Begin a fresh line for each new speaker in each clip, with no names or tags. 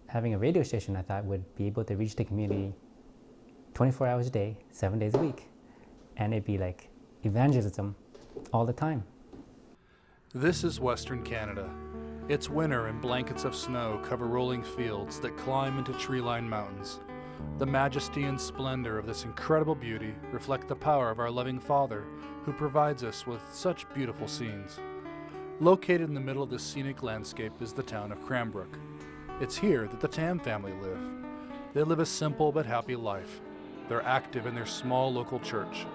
having a radio station, I thought, would be able to reach the community 24 hours a day, 7 days a week. And it'd be like evangelism all the time.
This is Western Canada. It's winter and blankets of snow cover rolling fields that climb into tree-lined mountains. The majesty and splendor of this incredible beauty reflect the power of our loving Father, who provides us with such beautiful scenes. Located in the middle of this scenic landscape is the town of Cranbrook. It's here that the Tam family live. They live a simple but happy life. They're active in their small local church.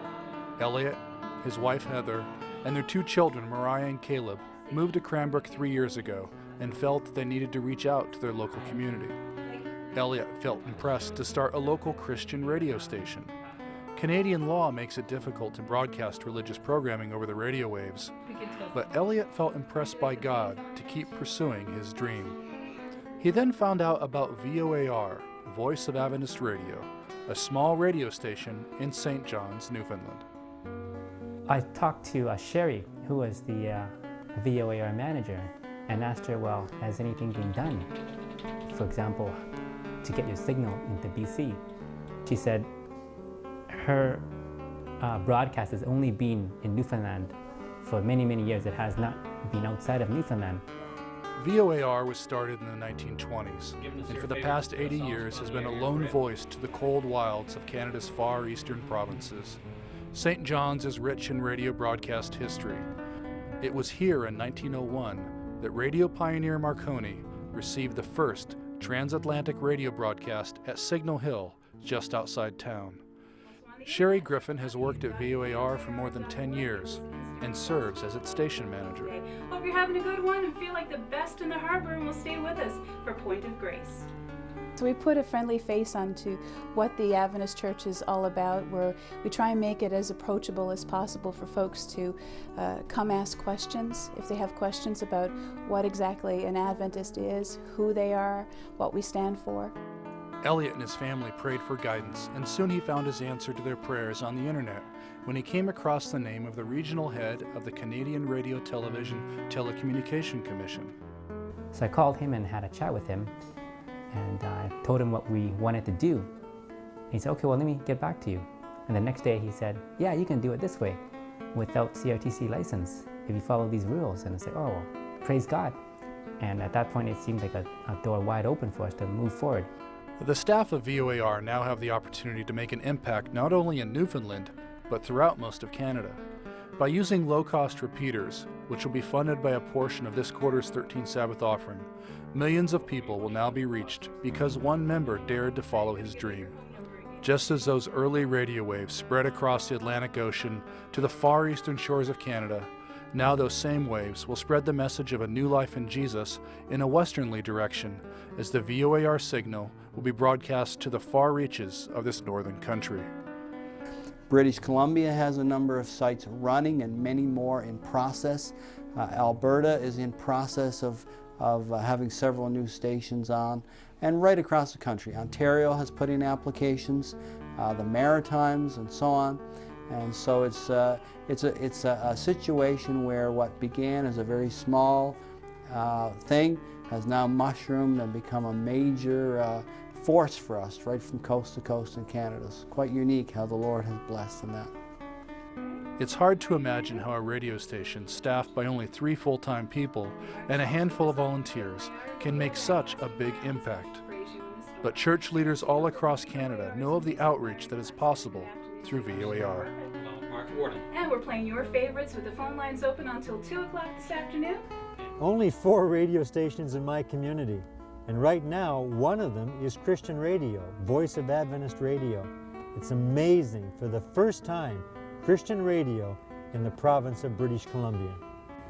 Elliot, his wife Heather, and their 2 children, Mariah and Caleb, moved to Cranbrook 3 years ago and felt that they needed to reach out to their local community. Elliot felt impressed to start a local Christian radio station. Canadian law makes it difficult to broadcast religious programming over the radio waves, but Elliot felt impressed by God to keep pursuing his dream. He then found out about VOAR, Voice of Adventist Radio, a small radio station in St. John's, Newfoundland.
I talked to Sherry, who was the VOAR manager, and asked her, well, has anything been done, for example, to get your signal into BC? She said her broadcast has only been in Newfoundland for many, many years. It has not been outside of Newfoundland.
VOAR was started in the 1920s, and for the past 80 years has been a lone voice to the cold wilds of Canada's far eastern provinces. St. John's is rich in radio broadcast history. It was here in 1901 that radio pioneer Marconi received the first transatlantic radio broadcast at Signal Hill, just outside town. Sherry Griffin has worked at VOAR for more than 10 years and serves as its station manager.
Hope you're having a good one and feel like the best in the harbor and will stay with us for Point of Grace.
So we put a friendly face onto what the Adventist Church is all about, where we try and make it as approachable as possible for folks to come ask questions. If they have questions about what exactly an Adventist is, who they are, what we stand for.
Elliot and his family prayed for guidance, and soon he found his answer to their prayers on the internet when he came across the name of the regional head of the Canadian Radio Television Telecommunication Commission.
So I called him and had a chat with him, and I told him what we wanted to do. He said, okay, well, let me get back to you. And the next day he said, yeah, you can do it this way without CRTC license if you follow these rules. And I said, oh, well, praise God. And at that point, it seemed like a door wide open for us to move forward.
The staff of VOAR now have the opportunity to make an impact not only in Newfoundland, but throughout most of Canada. By using low-cost repeaters, which will be funded by a portion of this quarter's 13th Sabbath offering, millions of people will now be reached because one member dared to follow his dream. Just as those early radio waves spread across the Atlantic Ocean to the far eastern shores of Canada, now those same waves will spread the message of a new life in Jesus in a westernly direction, as the VOAR signal will be broadcast to the far reaches of this northern country.
British Columbia has a number of sites running and many more in process. Alberta is in process of having several new stations on, and right across the country. Ontario has put in applications, the Maritimes and so on. And so it's a situation where what began as a very small thing has now mushroomed and become a major force for us right from coast to coast in Canada. It's quite unique how the Lord has blessed in that.
It's hard to imagine how a radio station staffed by only 3 full-time people and a handful of volunteers can make such a big impact. But church leaders all across Canada know of the outreach that is possible through VOAR.
And we're playing your favorites with the phone lines open until 2 o'clock this afternoon.
Only 4 radio stations in my community, and right now one of them is Christian radio, Voice of Adventist Radio. It's amazing, for the first time, Christian radio in the province of British Columbia.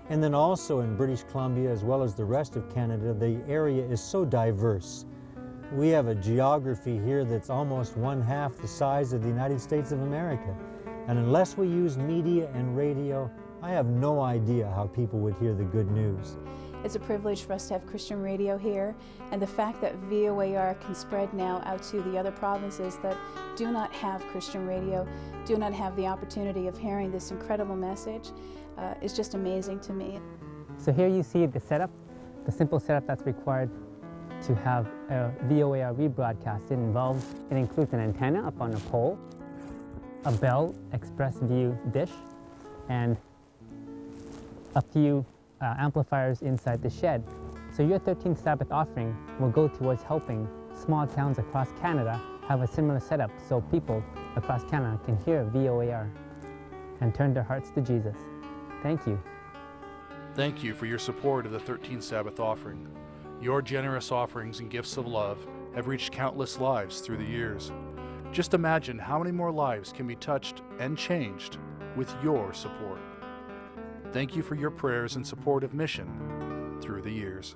And then also in British Columbia, as well as the rest of Canada, the area is so diverse. We have a geography here that's almost 1/2 the size of the United States of America. And unless we use media and radio, I have no idea how people would hear the good news.
It's a privilege for us to have Christian radio here, and the fact that VOAR can spread now out to the other provinces that do not have Christian radio, do not have the opportunity of hearing this incredible message, is just amazing to me.
So here you see the setup, the simple setup that's required to have a VOAR rebroadcast. It includes an antenna up on a pole, a Bell Express View dish, and a few amplifiers inside the shed. So your 13th Sabbath offering will go towards helping small towns across Canada have a similar setup so people across Canada can hear VOAR and turn their hearts to Jesus. Thank you.
Thank you for your support of the 13th Sabbath offering. Your generous offerings and gifts of love have reached countless lives through the years. Just imagine how many more lives can be touched and changed with your support. Thank you for your prayers and support of mission through the years.